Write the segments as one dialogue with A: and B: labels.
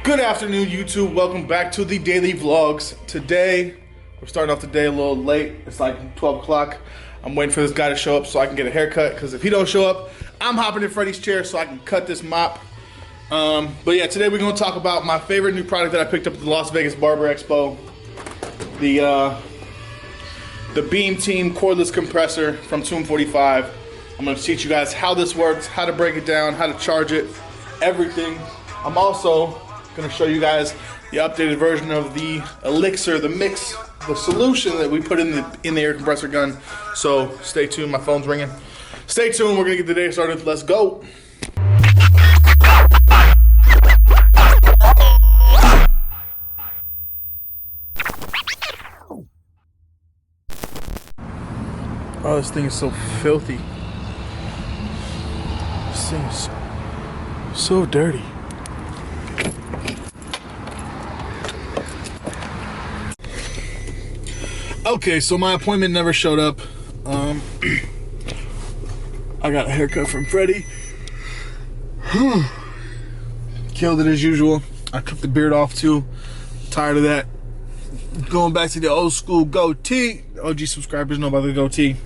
A: Good afternoon, YouTube. Welcome back to the daily vlogs. Today, we're starting off the day a little late. It's like 12 o'clock. I'm waiting for this guy to show up so I can get a haircut, because if he don't show up, I'm hopping in Freddy's chair so I can cut this mop. But yeah, today we're going to talk about my favorite new product that I picked up at the Las Vegas Barber Expo. The Beam Team Cordless compressor from Tomb45. I'm going to teach you guys how this works, how to break it down, how to charge it, everything. I'm also going to show you guys the updated version of the elixir, the mix, the solution that we put in the air compressor gun. So stay tuned. My phone's ringing. Stay tuned. We're going to get the day started. Let's go. Oh, this thing is so filthy. This thing is so dirty. Okay, so my appointment never showed up. I got a haircut from Freddy. Killed it as usual. I took the beard off too. Tired of that. Going back to the old school goatee. OG subscribers know about the goatee.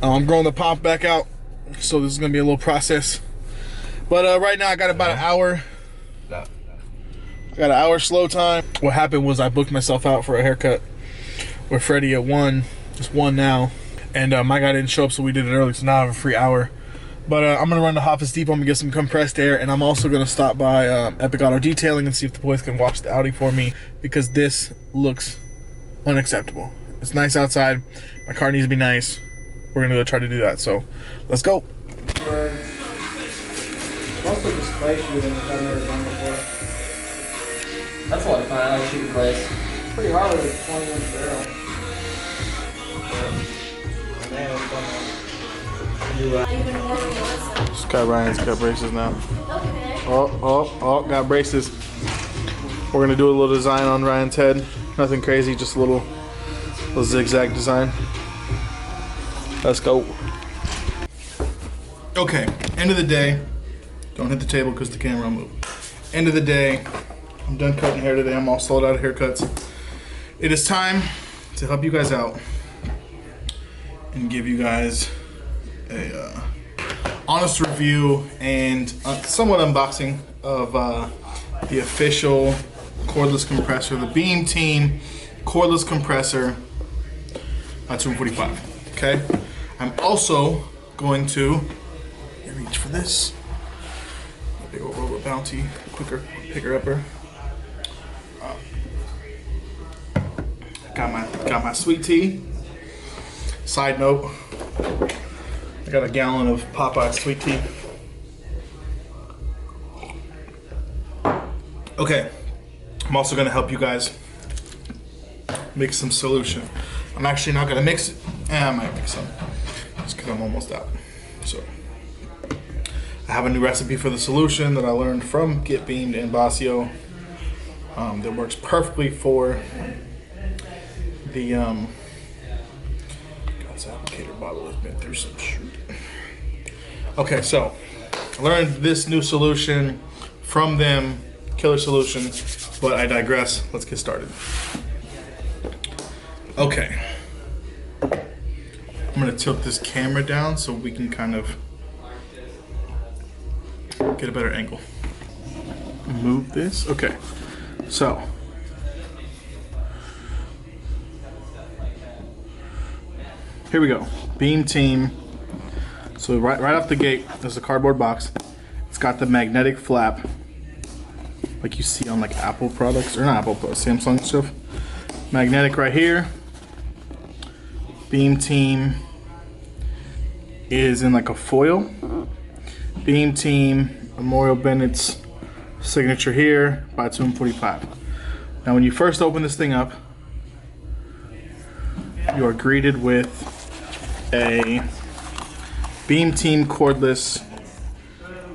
A: I'm growing the pop back out, so this is gonna be a little process. But right now I got about an hour. I got an hour slow time. What happened was I booked myself out for a haircut with Freddy at 1, just 1 now, and my guy didn't show up, so we did it early, so now I have a free hour. But I'm gonna run to Office Depot and get some compressed air, and I'm also gonna stop by Epic Auto Detailing and see if the boys can wash the Audi for me, because this looks unacceptable. It's nice outside, my car needs to be nice. We're gonna go try to do that, so let's go.
B: Also just clay shooting, which I've never done before. That's a lot of fun. I like shooting clays. It's pretty hard with a 20-inch barrel. Man, it's fun.
A: This guy Ryan's got braces now.
C: Okay.
A: Oh, got braces. We're gonna do a little design on Ryan's head. Nothing crazy, just a little zigzag design. Let's go. Okay, end of the day. Don't hit the table because the camera will move. End of the day. I'm done cutting hair today. I'm all sold out of haircuts. It is time to help you guys out and give you guys a honest review and somewhat unboxing of the official cordless compressor, the Beam Team Cordless Compressor at Tomb45. Okay? I'm also going to reach for this. Big old Robot Bounty picker-upper. Got my sweet tea. Side note, I got a gallon of Popeye sweet tea. Okay, I'm also gonna help you guys mix some solution. I'm actually not gonna mix it. I might mix some, just because I'm almost out. So I have a new recipe for the solution that I learned from Get Beamed and Basio that works perfectly for the God's applicator bottle has been through some shit. Okay, so I learned this new solution from them, killer solution, but I digress. Let's get started. Okay, I'm gonna tilt this camera down so we can kind of get a better angle. Move this. Okay, so here we go. Beam Team. So right off the gate, there's a cardboard box. It's got the magnetic flap, like you see on like Apple products, or not Apple, but Samsung stuff. Magnetic right here. Beam Team is in like a foil. Beam Team, Memorial Bennett's signature here by Tomb45. Now when you first open this thing up, you are greeted with a Beam Team Cordless,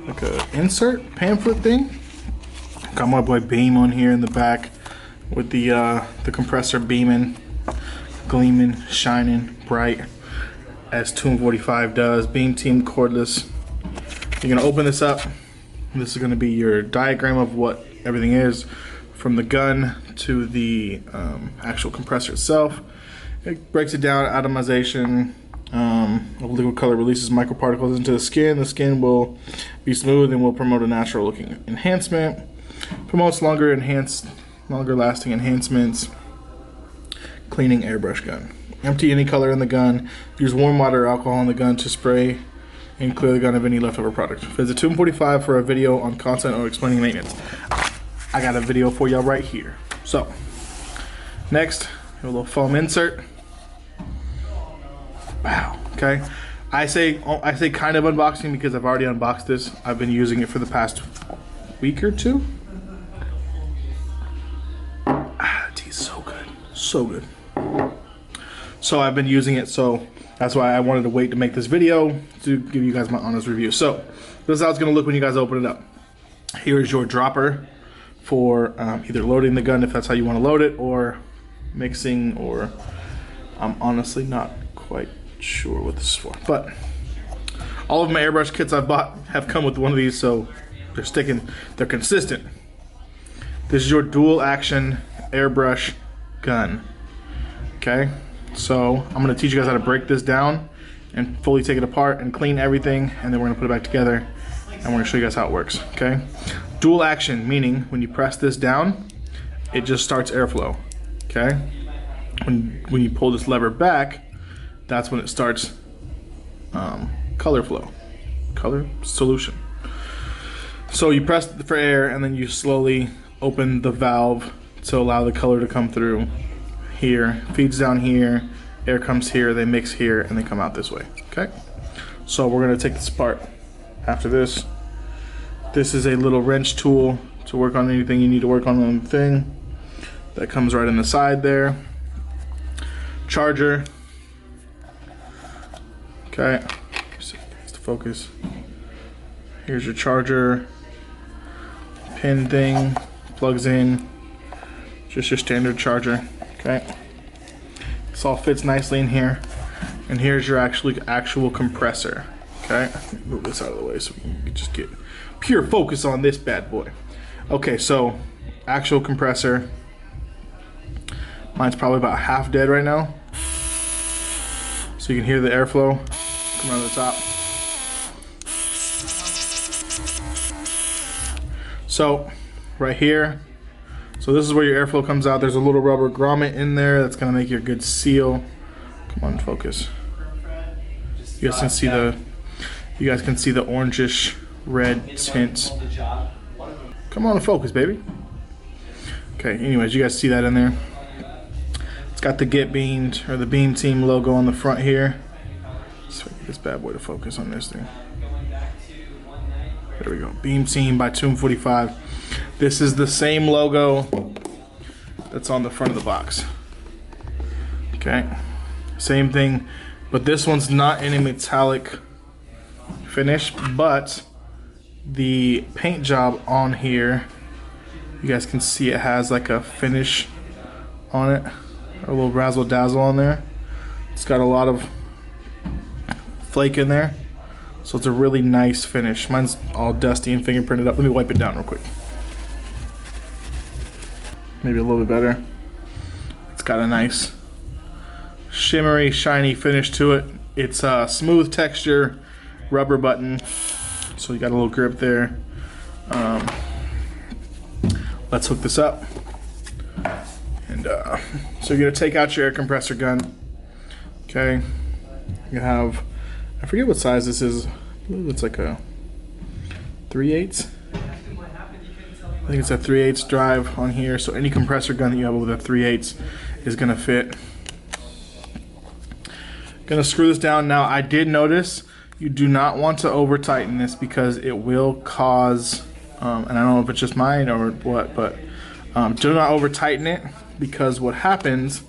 A: like a insert pamphlet thing. Got my boy Beam on here in the back with the compressor beaming, gleaming, shining bright as Tomb45 does. Beam Team Cordless. You're gonna open this up. This is going to be your diagram of what everything is, from the gun to the actual compressor itself. It breaks it down, atomization of liquid color releases microparticles into the skin. The skin will be smooth and will promote a natural looking enhancement. Promotes longer lasting enhancements. Cleaning airbrush gun. Empty any color in the gun. Use warm water or alcohol in the gun to spray and clear the gun of any leftover product. Visit Tomb45 for a video on content or explaining maintenance. I got a video for y'all right here. So, next, a little foam insert. Wow, okay. I say kind of unboxing because I've already unboxed this. I've been using it for the past week or two. Ah, that tea's so good, so good. So I've been using it, so that's why I wanted to wait to make this video to give you guys my honest review. So this is how it's gonna look when you guys open it up. Here is your dropper for either loading the gun if that's how you want to load it, or mixing, or I'm honestly not quite sure what this is for. But all of my airbrush kits I've bought have come with one of these, so they're sticking, they're consistent. This is your dual action airbrush gun. Okay, so I'm gonna teach you guys how to break this down and fully take it apart and clean everything, and then we're gonna put it back together and we're gonna show you guys how it works. Okay, dual action, meaning when you press this down, it just starts airflow. Okay, when you pull this lever back, that's when it starts color flow, color solution. So you press for air and then you slowly open the valve to allow the color to come through here, feeds down here, air comes here, they mix here, and they come out this way. Okay, so we're gonna take this apart after this. This is a little wrench tool to work on anything you need to work on the thing. That comes right in the side there. Charger. Okay, so it's the focus. Here's your charger. Pin thing, plugs in. Just your standard charger. Okay. This all fits nicely in here. And here's your actual compressor. Okay, move this out of the way so we can just get pure focus on this bad boy. Okay, so actual compressor. Mine's probably about half dead right now. So you can hear the airflow come out of the top. So right here, so this is where your airflow comes out. There's a little rubber grommet in there that's gonna make your good seal. Come on, focus. You guys can see the orangish red tint. Come on, focus, baby. Okay, anyways, you guys see that in there. It's got the Get Beamed or the Beam Team logo on the front here. So get this bad boy to focus on this thing. There we go. Beam Team by Tomb45. This is the same logo that's on the front of the box. Okay, same thing, but this one's not in a metallic finish, but the paint job on here, you guys can see it has like a finish on it, a little razzle dazzle on there. It's got a lot of flake in there, so it's a really nice finish. Mine's all dusty and fingerprinted up. Let me wipe it down real quick. Maybe a little bit better. It's got a nice shimmery, shiny finish to it. It's a smooth texture, rubber button, so you got a little grip there. Let's hook this up. And so you're gonna take out your air compressor gun. Okay, you have, I forget what size this is. I believe it's like a 3/8. I think it's a 3/8 drive on here, so any compressor gun that you have with a 3/8 is gonna fit. Gonna screw this down. Now, I did notice you do not want to over tighten this because it will cause, and I don't know if it's just mine or what, but do not over tighten it, because what happens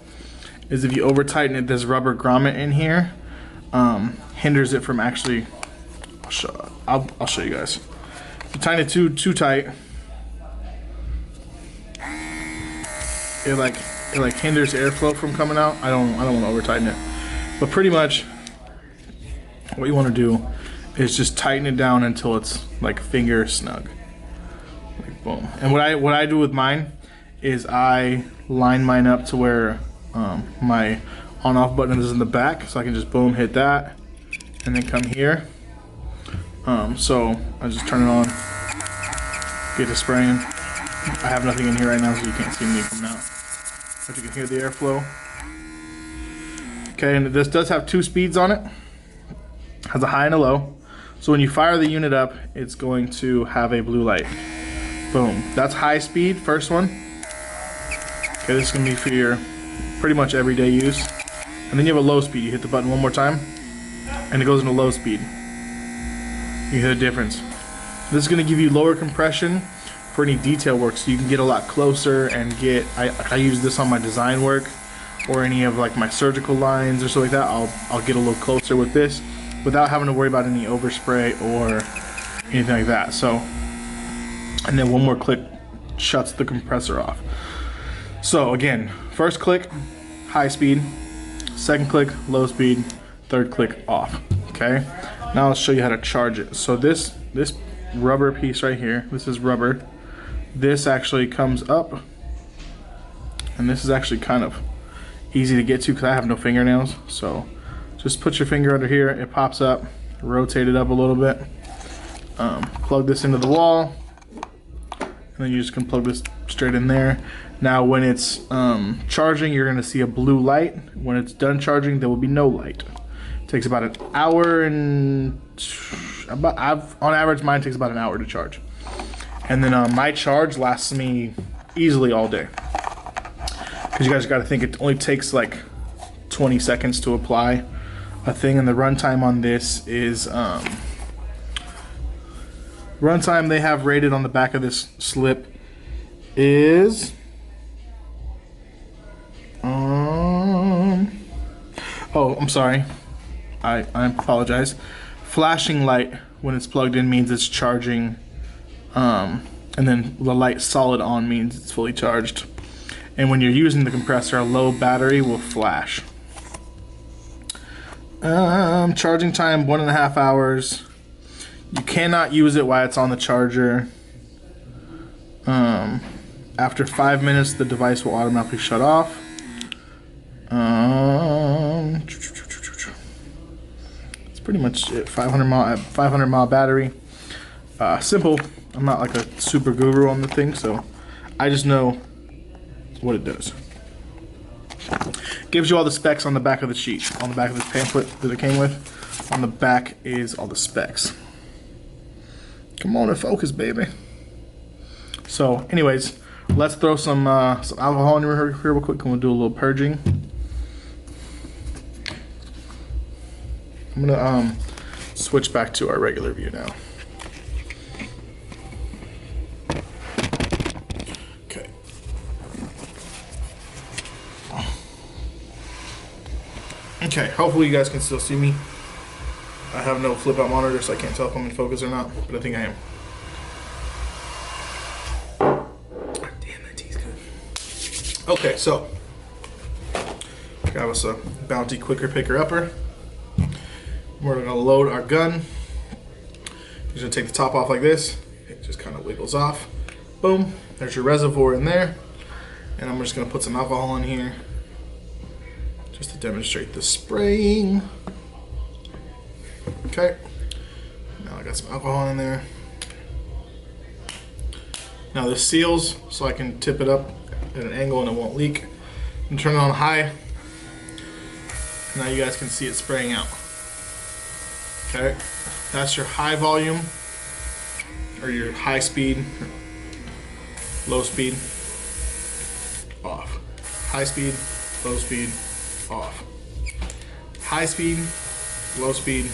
A: is if you over tighten it, this rubber grommet in here hinders it from actually, I'll show you guys. If you tighten it too tight, it like hinders airflow from coming out. I don't want to over tighten it, but pretty much what you want to do is just tighten it down until it's like finger snug. Like boom. And what I do with mine is I line mine up to where my on-off button is in the back, so I can just boom hit that, and then come here. So I just turn it on, get to spraying. I have nothing in here right now, so you can't see me coming out, but you can hear the airflow. Okay, and this does have 2 speeds on it. Has a high and a low. So when you fire the unit up, it's going to have a blue light. Boom. That's high speed, first one. Okay, this is gonna be for your pretty much everyday use. And then you have a low speed. You hit the button one more time, and it goes into low speed. You hear the difference. This is gonna give you lower compression for any detail work, so you can get a lot closer and get. I use this on my design work or any of like my surgical lines or stuff like that. I'll get a little closer with this without having to worry about any overspray or anything like that. So, and then one more click shuts the compressor off. So again, first click, high speed, second click, low speed, third click, off. Okay, now I'll show you how to charge it. So this rubber piece right here, this is rubber. This actually comes up, and this is actually kind of easy to get to because I have no fingernails. So just put your finger under here, it pops up, rotate it up a little bit, plug this into the wall, and then you just can plug this straight in there. Now when it's charging, you're going to see a blue light. When it's done charging, there will be no light. It takes about an hour, and on average mine takes about an hour to charge. And then my charge lasts me easily all day. Because you guys got to think it only takes like 20 seconds to apply a thing, and the runtime on this is runtime they have rated on the back of this slip is oh, I'm sorry, I apologize. Flashing light when it's plugged in means it's charging, and then the light solid on means it's fully charged. And when you're using the compressor, a low battery will flash. Charging time 1.5 hours. You cannot use it while it's on the charger. After 5 minutes, the device will automatically shut off. It's pretty much it. 500 mile battery. Simple. I'm not like a super guru on the thing, so I just know what it does. Gives you all the specs on the back of the sheet, on the back of this pamphlet that it came with. On the back is all the specs. Come on and focus, baby. So, anyways, let's throw some alcohol in here real quick, and we'll do a little purging. I'm gonna switch back to our regular view now. Okay. Okay, hopefully you guys can still see me. I have no flip out monitor, so I can't tell if I'm in focus or not, but I think I am. Damn, that tea's good. Okay, so grab us a Bounty quicker picker upper. We're gonna load our gun. You're gonna take the top off like this. It just kind of wiggles off. Boom, there's your reservoir in there. And I'm just gonna put some alcohol in here just to demonstrate the spraying. Okay, now I got some alcohol in there. Now this seals, so I can tip it up at an angle and it won't leak. And turn it on high. Now you guys can see it spraying out. Okay, that's your high volume, or your high speed, low speed, off. High speed, low speed, off. High speed, low speed,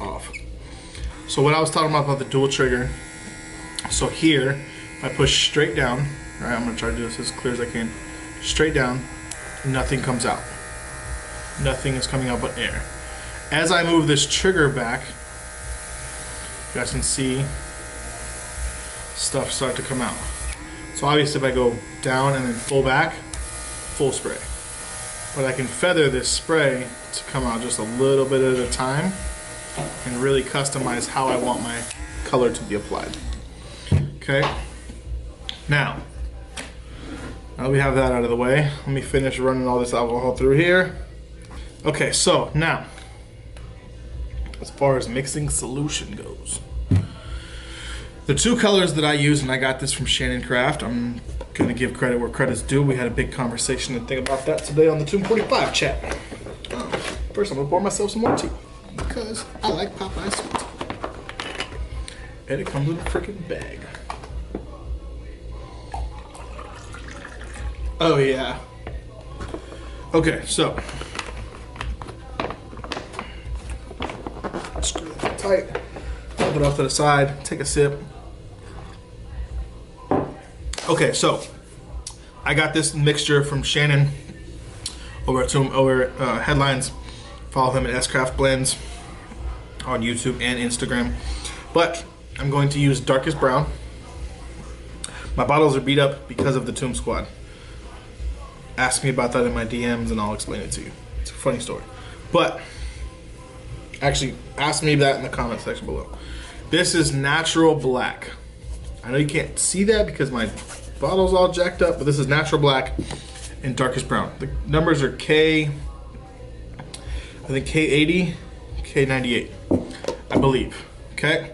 A: off. So what I was talking about the dual trigger, so here, if I push straight down, all right, I'm gonna try to do this as clear as I can, straight down, nothing comes out. Nothing is coming out but air. As I move this trigger back, you guys can see stuff start to come out. So obviously if I go down and then full back, full spray. But I can feather this spray to come out just a little bit at a time. and really customize how I want my color to be applied. Okay, now we have that out of the way. Let me finish running all this alcohol through here. Okay, so now, as far as mixing solution goes, the two colors that I use, and I got this from Shannon Craft, I'm gonna give credit where credit's due. We had a big conversation and think about that today on the Tomb45 chat. First, I'm gonna pour myself some more tea because I like Popeye sweet. And it comes in a freaking bag. Oh yeah. Okay, so screw that tight. Put it off to the side. Take a sip. Okay, so I got this mixture from Shannon over at Headlines. Follow him at S-Craft Blends on YouTube and Instagram. But I'm going to use darkest brown. My bottles are beat up because of the Tomb Squad. Ask me about that in my DMs and I'll explain it to you. It's a funny story. But actually, ask me that in the comment section below. This is natural black. I know you can't see that because my bottle's all jacked up, but this is natural black and darkest brown. The numbers are K, I think K80, K98, I believe, okay?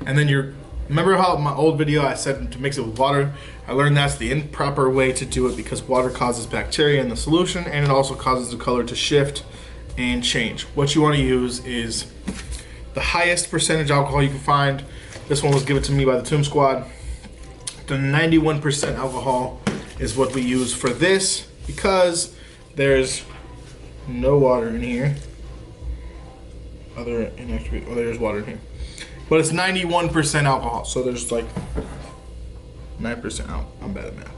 A: And then remember how my old video I said to mix it with water? I learned that's the improper way to do it because water causes bacteria in the solution and it also causes the color to shift and change. What you want to use is the highest percentage alcohol you can find. This one was given to me by the Tomb Squad. The 91% alcohol is what we use for this because there's no water in here. There's water in here. But it's 91% alcohol, so there's like 9% out. I'm bad at math.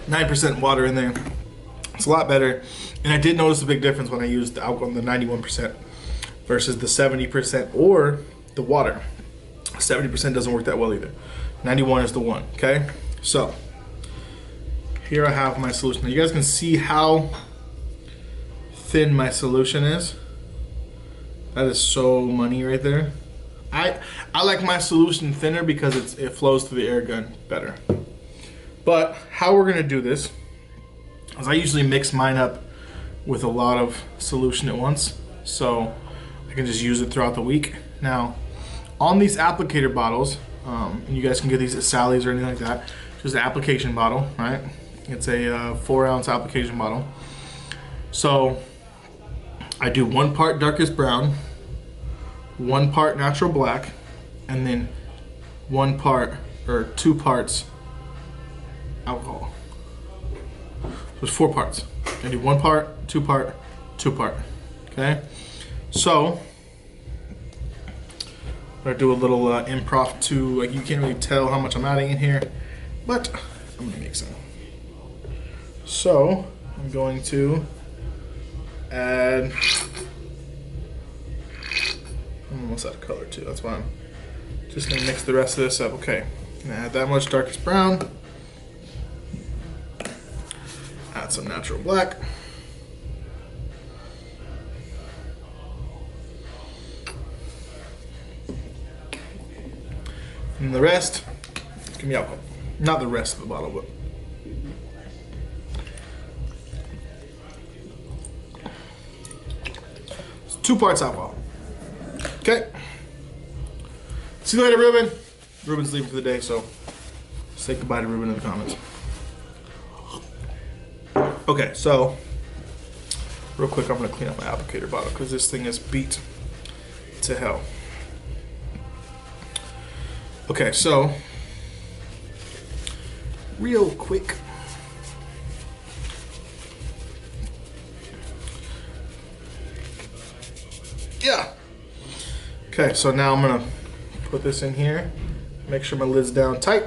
A: 9% water in there. It's a lot better. And I did notice a big difference when I used the alcohol, the 91% versus the 70% or the water. 70% doesn't work that well either. 91 is the one, okay? So, here I have my solution. Now you guys can see how thin my solution is. That is so money right there. I like my solution thinner because it flows through the air gun better. But how we're gonna do this is I usually mix mine up with a lot of solution at once, so I can just use it throughout the week. Now, on these applicator bottles, and you guys can get these at Sally's or anything like that, just an application bottle, right? It's a 4-ounce application bottle. So I do 1 part darkest brown, 1 part natural black, and then 1 part or 2 parts alcohol. So there's 4 parts. I do 1 part, 2 part, 2 part. Okay? So I'm gonna do a little improv too. Like you can't really tell how much I'm adding in here, but I'm gonna make some. So I'm going to add, I'm almost out of color too, that's why I'm just gonna mix the rest of this up. Okay, I'm gonna add that much darkest brown, add some natural black, and the rest, give me alcohol. Not the rest of the bottle, but it's 2 parts alcohol. Okay. See you later, Ruben. Ruben's leaving for the day, so say goodbye to Ruben in the comments. Okay, so real quick, I'm gonna clean up my applicator bottle because this thing is beat to hell. Okay, so real quick, yeah. Okay, so now I'm gonna put this in here, make sure my lid's down tight,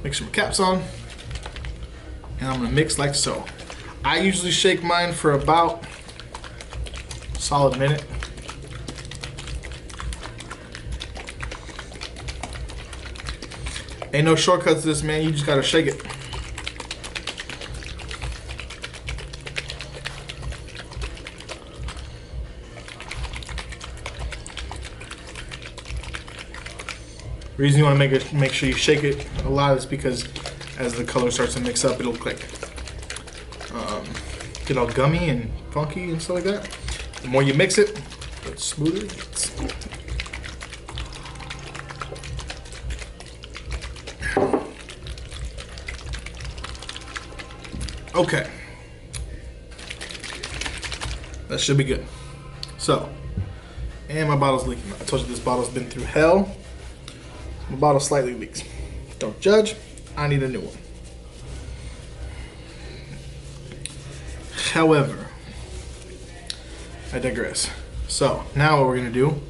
A: make sure my cap's on, and I'm gonna mix like so. I usually shake mine for about a solid minute. Ain't no shortcuts to this, man. You just gotta shake it. The reason you want to make sure you shake it a lot is because as the color starts to mix up, it'll like get all gummy and funky and stuff like that. The more you mix it, the smoother it gets. Okay. That should be good. So, and my bottle's leaking. I told you this bottle's been through hell. My bottle slightly leaks. Don't judge. I need a new one. However, I digress. So, now what we're gonna do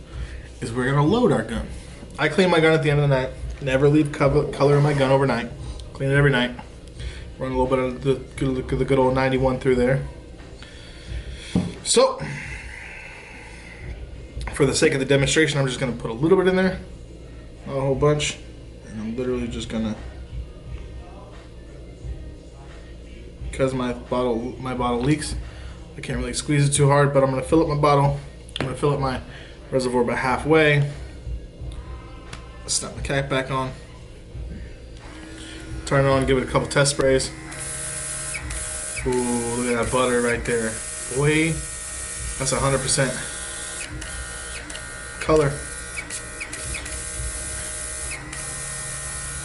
A: is we're gonna load our gun. I clean my gun at the end of the night. Never leave color in my gun overnight. Clean it every night. Run a little bit of the good old 91 through there. So, for the sake of the demonstration, I'm just gonna put a little bit in there, not a whole bunch, and I'm literally just gonna, because my bottle leaks, I can't really squeeze it too hard, but I'm gonna fill up my bottle. I'm gonna fill up my reservoir about halfway. Snap my cap back on. Turn it on, give it a couple test sprays. Ooh, look at that butter right there. Boy, that's 100% color.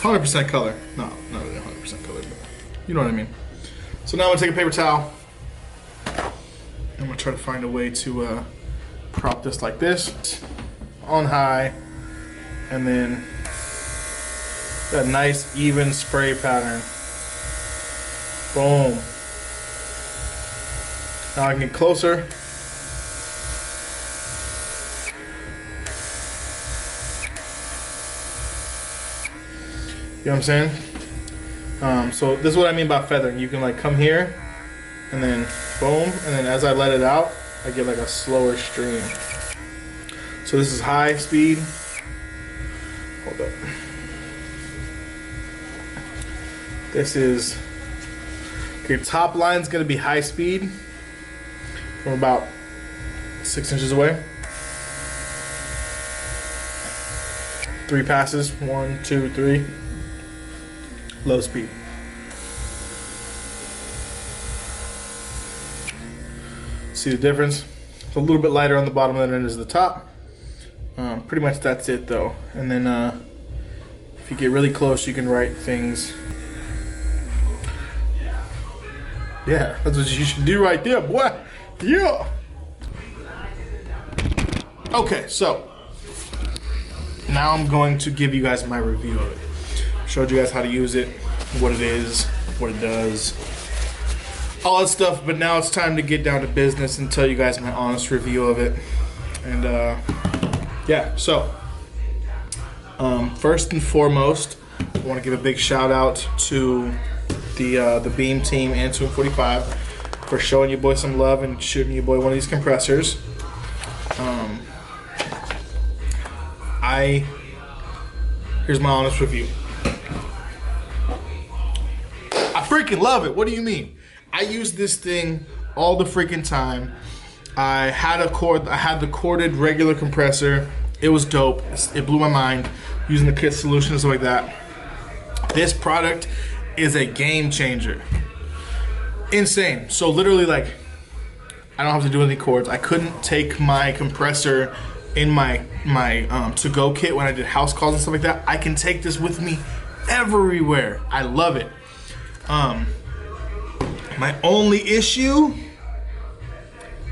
A: 100% color. No, not really 100% color, but you know what I mean. So now I'm gonna take a paper towel. I'm gonna try to find a way to prop this like this, on high, and then that nice even spray pattern. Boom. Now I can get closer. You know what I'm saying? So this is what I mean by feathering. You can like come here and then boom, and then as I let it out, I get like a slower stream. So this is high speed. Hold up. This is, okay, top line's gonna be high speed from about 6 inches away. 3 passes, 1, 2, 3. Low speed. See the difference? It's a little bit lighter on the bottom than it is the top. Pretty much that's it though. And then if you get really close, you can write things. Yeah, that's what you should do right there, boy. Yeah. Okay, so now I'm going to give you guys my review of it. Showed you guys how to use it, what it is, what it does, all that stuff, but now it's time to get down to business and tell you guys my honest review of it. And yeah, so first and foremost, I want to give a big shout out to the Beam Team and Tomb45 for showing your boy some love and shooting your boy one of these compressors. Here's my honest review. I freaking love it. What do you mean? I use this thing all the freaking time. I had the corded regular compressor. It was dope. It blew my mind using the kit solution and stuff like that. This product is a game changer. Insane. So literally, like, I don't have to do any cords. I couldn't take my compressor in my to-go kit when I did house calls and stuff like that. I can take this with me everywhere. I love it. My only issue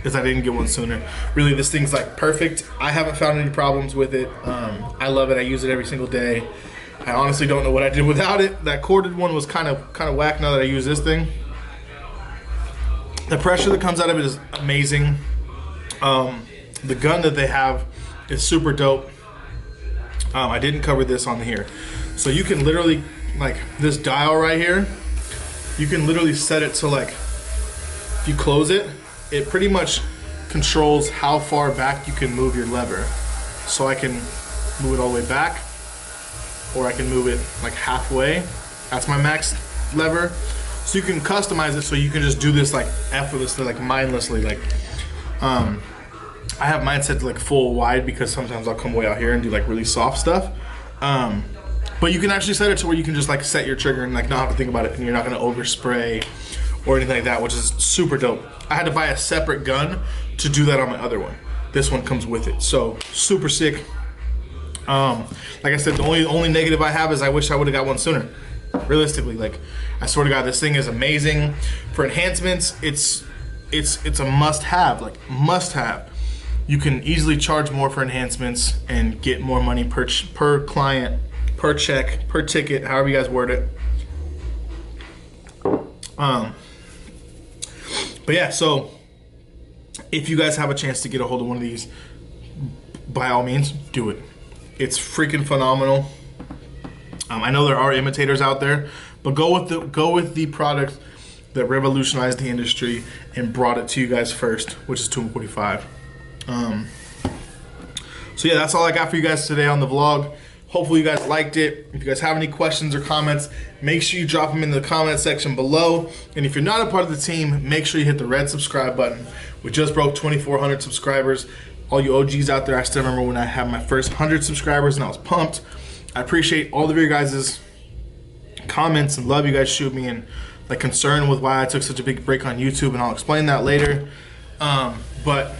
A: is I didn't get one sooner. Really, this thing's like perfect. I haven't found any problems with it. I love it. I use it every single day. I honestly don't know what I did without it. That corded one was kind of whack now that I use this thing. The pressure that comes out of it is amazing. The gun that they have is super dope. I didn't cover this on here. So you can literally, like this dial right here, you can literally set it to like, if you close it, it pretty much controls how far back you can move your lever. So I can move it all the way back, or I can move it like halfway. That's my max lever. So you can customize it so you can just do this like effortlessly, like mindlessly. Like, I have mine set to like full wide because sometimes I'll come way out here and do like really soft stuff. But you can actually set it to where you can just like set your trigger and like not have to think about it, and you're not gonna overspray or anything like that, which is super dope. I had to buy a separate gun to do that on my other one. This one comes with it, so super sick. Like I said, the only negative I have is I wish I would have got one sooner. Realistically, like I swear to God, this thing is amazing for enhancements. It's a must-have, like must-have. You can easily charge more for enhancements and get more money per client, per check, per ticket, however you guys word it. But yeah, so if you guys have a chance to get a hold of one of these, by all means, do it. It's freaking phenomenal. I know there are imitators out there, but go with the product that revolutionized the industry and brought it to you guys first, which is Tomb45. So yeah, that's all I got for you guys today on the vlog. Hopefully you guys liked it. If you guys have any questions or comments, make sure you drop them in the comment section below. And if you're not a part of the team, make sure you hit the red subscribe button. We just broke 2,400 subscribers. All you OGs out there, I still remember when I had my first 100 subscribers and I was pumped. I appreciate all of your guys' comments and love you guys shoot me, and like concern with why I took such a big break on YouTube, and I'll explain that later. But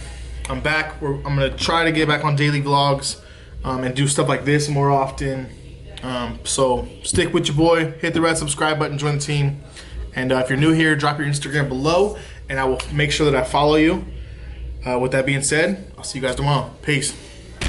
A: I'm back. I'm gonna try to get back on daily vlogs and do stuff like this more often. So stick with your boy, hit the red subscribe button, join the team. And if you're new here, drop your Instagram below and I will make sure that I follow you. With that being said, I'll see you guys tomorrow. Peace.